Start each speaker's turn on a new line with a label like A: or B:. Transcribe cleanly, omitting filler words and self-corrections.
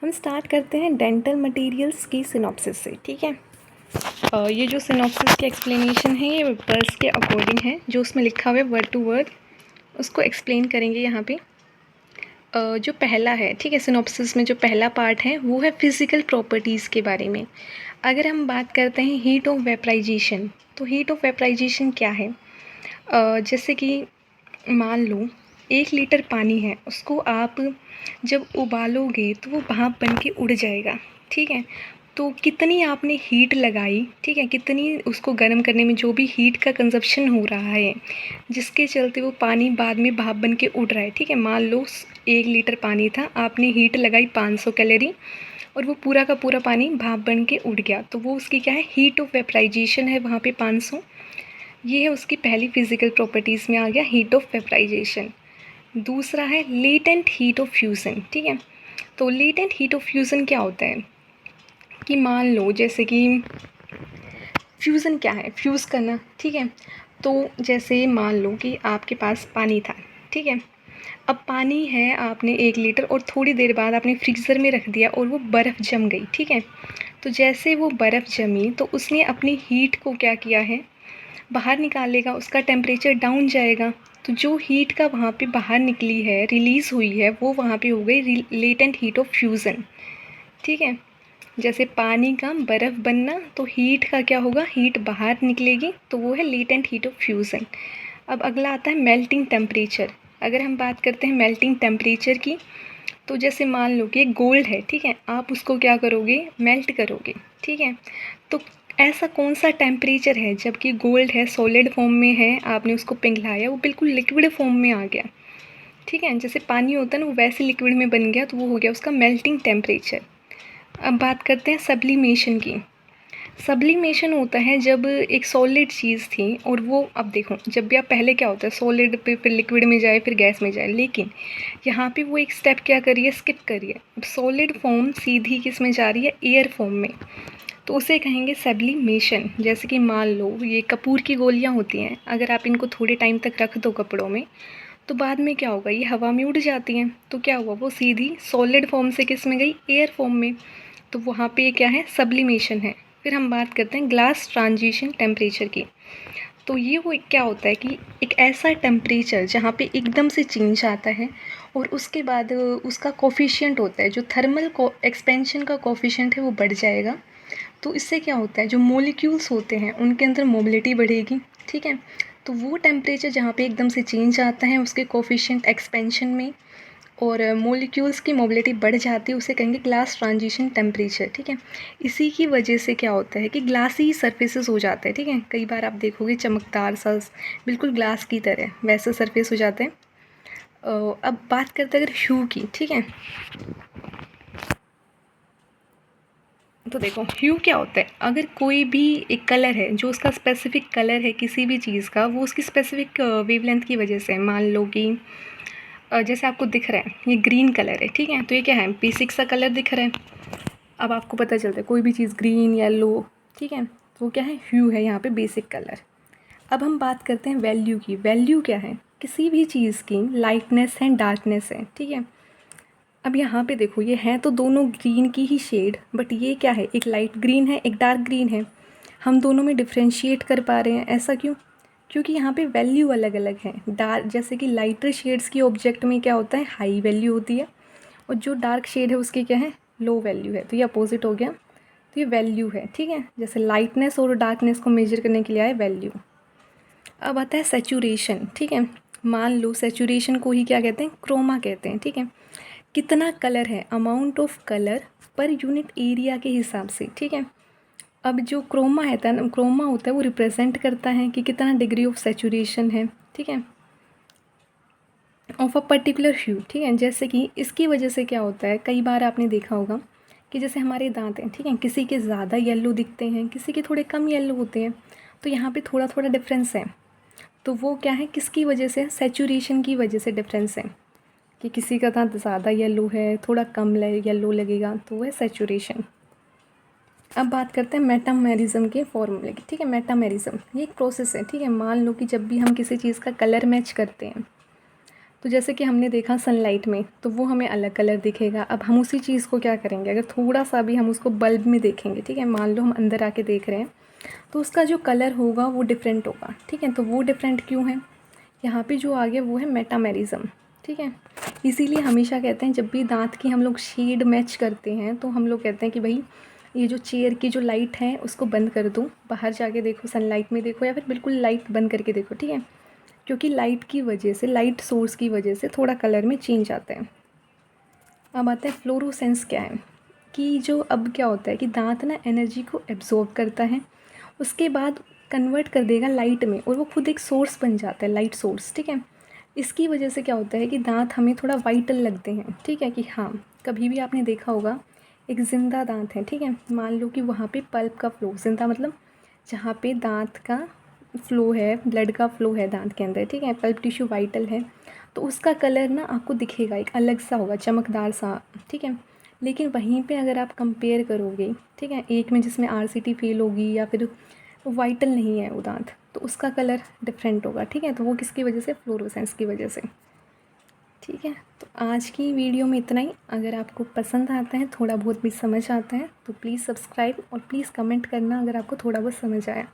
A: हम स्टार्ट करते हैं डेंटल मटेरियल्स की सिनॉप्सिस से। ठीक है, ये जो सिनॉप्सिस की एक्सप्लेनेशन है ये वर्ड्स के अकॉर्डिंग है, जो उसमें लिखा हुआ है वर्ड टू वर्ड उसको एक्सप्लेन करेंगे यहाँ पे। जो पहला है, ठीक है, सिनॉप्सिस में जो पहला पार्ट है वो है फिज़िकल प्रॉपर्टीज़ के बारे में। अगर हम बात करते हैं हीट ऑफ वेपराइजेशन, तो हीट ऑफ वेपराइजेशन क्या है? जैसे कि मान लो 1 लीटर पानी है, उसको आप जब उबालोगे तो वो भाप बन के उड़ जाएगा। ठीक है, तो कितनी आपने हीट लगाई, ठीक है, कितनी उसको गर्म करने में जो भी हीट का कंजप्शन हो रहा है जिसके चलते वो पानी बाद में भाप बन के उड़ रहा है। ठीक है, मान लो 1 लीटर पानी था, आपने हीट लगाई 500 कैलोरी और वो पूरा का पूरा पानी भाप बन के उड़ गया, तो वो उसकी क्या है, हीट ऑफ वेपराइजेशन है वहाँ पे 500। ये है उसकी पहली फिजिकल प्रॉपर्टीज़ में आ गया हीट ऑफ वेपराइजेशन। दूसरा है लेटेंट हीट ऑफ फ्यूज़न। ठीक है, तो लेटेंट हीट ऑफ फ्यूज़न क्या होता है कि मान लो जैसे कि फ्यूज़न क्या है, फ्यूज़ करना। ठीक है, तो जैसे मान लो कि आपके पास पानी था, ठीक है, अब पानी है, आपने 1 लीटर और थोड़ी देर बाद आपने फ्रीज़र में रख दिया और वो बर्फ़ जम गई। ठीक है, तो जैसे वो बर्फ़ जमी तो उसने अपनी हीट को क्या किया है, बाहर निकालेगा, उसका टेम्परेचर डाउन जाएगा, तो जो हीट का वहाँ पे बाहर निकली है, रिलीज़ हुई है, वो वहाँ पे हो गई लेटेंट हीट ऑफ फ्यूज़न। ठीक है, जैसे पानी का बर्फ़ बनना तो हीट का क्या होगा, हीट बाहर निकलेगी, तो वो है लेटेंट हीट ऑफ फ्यूज़न। अब अगला आता है मेल्टिंग टेम्परेचर। अगर हम बात करते हैं मेल्टिंग टेम्परेचर की, तो जैसे मान लो कि गोल्ड है, ठीक है, आप उसको क्या करोगे, मेल्ट करोगे। ठीक है, तो ऐसा कौन सा टेम्परेचर है जबकि गोल्ड है, सॉलिड फॉर्म में है, आपने उसको पिघलाया, वो बिल्कुल लिक्विड फॉर्म में आ गया। ठीक है, जैसे पानी होता है ना, वो वैसे लिक्विड में बन गया, तो वो हो गया उसका मेल्टिंग टेम्परेचर। अब बात करते हैं सब्लिमेशन की। सब्लिमेशन होता है जब एक सॉलिड चीज़ थी और वो, अब देखो, जब भी आप पहले क्या होता है, सॉलिड पे फिर लिक्विड में जाए फिर गैस में जाए, लेकिन यहाँ पे वो एक स्टेप क्या करिए, स्किप करिए। अब सॉलिड फॉर्म सीधी किस में जा रही है, एयर फॉर्म में, तो उसे कहेंगे सब्लिमेशन। जैसे कि मान लो ये कपूर की गोलियाँ होती हैं, अगर आप इनको थोड़े टाइम तक रख दो कपड़ों में, तो बाद में क्या होगा, ये हवा में उड़ जाती हैं, तो क्या हुआ, वो सीधी सॉलिड फॉर्म से किस में गई, एयर फॉर्म में, तो वहाँ पे क्या है, सब्लिमेशन है। फिर हम बात करते हैं ग्लास ट्रांजिशन टेम्परेचर की। तो ये वो क्या होता है कि एक ऐसा टेम्परेचर जहाँ पे एकदम से चेंज आता है और उसके बाद उसका कोफिशिएंट होता है, जो थर्मल को एक्सपेंशन का कोफिशिएंट है वो बढ़ जाएगा। तो इससे क्या होता है, जो मॉलिक्यूल्स होते हैं उनके अंदर मोबिलिटी बढ़ेगी। ठीक है, तो वो टेम्परेचर जहाँ पे एकदम से चेंज आता है उसके कोफिशिएंट एक्सपेंशन में और मॉलिक्यूल्स की मोबिलिटी बढ़ जाती है, उसे कहेंगे ग्लास ट्रांजिशन टेम्परेचर। ठीक है, इसी की वजह से क्या होता है कि ग्लासी सरफेसेस हो जाते हैं। ठीक है, कई बार आप देखोगे चमकदार सा, बिल्कुल ग्लास की तरह वैसे सरफेस हो जाते हैं। अब बात करते हैं अगर ह्यू की। ठीक है, तो देखो ह्यू क्या होता है, अगर कोई भी एक कलर है जो उसका स्पेसिफिक कलर है किसी भी चीज़ का, वो उसकी स्पेसिफिक वेवलेंथ की वजह से, मान लो कि जैसे आपको दिख रहा है ये ग्रीन कलर है, ठीक है, तो ये क्या है, बेसिक सा कलर दिख रहा है। अब आपको पता चलता है कोई भी चीज़ ग्रीन, येलो, ठीक है, तो वो क्या है, ह्यू है यहाँ पे, बेसिक कलर। अब हम बात करते हैं वैल्यू की। वैल्यू क्या है, किसी भी चीज़ की लाइटनेस है, डार्कनेस है। ठीक है, अब यहाँ पे देखो ये हैं तो दोनों ग्रीन की ही शेड, बट ये क्या है, एक लाइट ग्रीन है, एक डार्क ग्रीन है, हम दोनों में डिफ्रेंशिएट कर पा रहे हैं। ऐसा क्यों, क्योंकि यहाँ पे वैल्यू अलग अलग है। डार्क, जैसे कि लाइटर शेड्स की ऑब्जेक्ट में क्या होता है, हाई वैल्यू होती है, और जो डार्क शेड है उसकी क्या है, लो वैल्यू है, तो ये अपोजिट हो गया, तो ये वैल्यू है। ठीक है, जैसे लाइटनेस और डार्कनेस को मेजर करने के लिए आए वैल्यू। अब आता है सेचुरेशन। ठीक है, मान लो सेचुरेशन को ही क्या कहते हैं, क्रोमा कहते हैं। ठीक है, कितना कलर है, amount of colour per unit area के हिसाब से। ठीक है, अब जो क्रोमा है, क्रोमा होता है वो रिप्रेजेंट करता है कि कितना डिग्री ऑफ सेचुरेशन है। ठीक है, ऑफ अ पर्टिकुलर ह्यू। ठीक है, जैसे कि इसकी वजह से क्या होता है, कई बार आपने देखा होगा कि जैसे हमारे दांत हैं, ठीक है, किसी के ज़्यादा येलो दिखते हैं, किसी के थोड़े कम येलो होते हैं, तो यहाँ पे थोड़ा थोड़ा डिफरेंस है। तो वो क्या है, किसकी वजह से, सेचुरेशन की वजह से डिफरेंस है, कि किसी का दांत ज़्यादा येलो है, थोड़ा कम येलो लगेगा, तो वो है सेचुरेशन। अब बात करते हैं मेटामेरिज्म के फॉर्मूले की। ठीक है, मेटामेरिज्म ये एक प्रोसेस है। ठीक है, मान लो कि जब भी हम किसी चीज़ का कलर मैच करते हैं, तो जैसे कि हमने देखा सनलाइट में, तो वो हमें अलग कलर दिखेगा। अब हम उसी चीज़ को क्या करेंगे, अगर थोड़ा सा भी हम उसको बल्ब में देखेंगे, ठीक है, मान लो हम अंदर आके देख रहे हैं, तो उसका जो कलर होगा वो डिफरेंट होगा, ठीक है। तो वो डिफरेंट क्यों है, यहाँ पे जो आ गया वो है मेटामेरिज्म, ठीक है। इसीलिए हमेशा कहते हैं जब भी दांत की हम लोग शेड मैच करते हैं तो हम लोग कहते हैं कि भाई ये जो चेयर की जो लाइट है उसको बंद कर दो, बाहर जाके देखो, सनलाइट में देखो, या फिर बिल्कुल लाइट बंद करके देखो, ठीक है। क्योंकि लाइट की वजह से, लाइट सोर्स की वजह से थोड़ा कलर में चेंज आता है। अब आता है फ्लोरोसेंस क्या है, कि जो अब क्या होता है कि दांत ना एनर्जी को एब्जॉर्ब करता है, उसके बाद कन्वर्ट कर देगा लाइट में, और वो खुद एक सोर्स बन जाता है, लाइट सोर्स, ठीक है। इसकी वजह से क्या होता है कि दांत हमें थोड़ा वाइटल लगते हैं, ठीक है। कि हाँ, कभी भी आपने देखा होगा एक ज़िंदा दांत है, ठीक है, मान लो कि वहाँ पे पल्प का फ्लो, ज़िंदा मतलब जहाँ पे दांत का फ्लो है, ब्लड का फ्लो है दांत के अंदर, ठीक है, पल्प टिश्यू वाइटल है, तो उसका कलर ना आपको दिखेगा, एक अलग सा होगा, चमकदार सा, ठीक है। लेकिन वहीं पे अगर आप कंपेयर करोगे, ठीक है, एक में जिसमें आरसीटी फेल होगी या फिर वाइटल नहीं है वो दांत, तो उसका कलर डिफरेंट होगा, ठीक है। तो वो किसकी वजह से, फ्लोरोसेंस की वजह से, ठीक है। तो आज की वीडियो में इतना ही। अगर आपको पसंद आता है, थोड़ा बहुत भी समझ आता है, तो प्लीज़ सब्सक्राइब और प्लीज़ कमेंट करना अगर आपको थोड़ा बहुत समझ आया।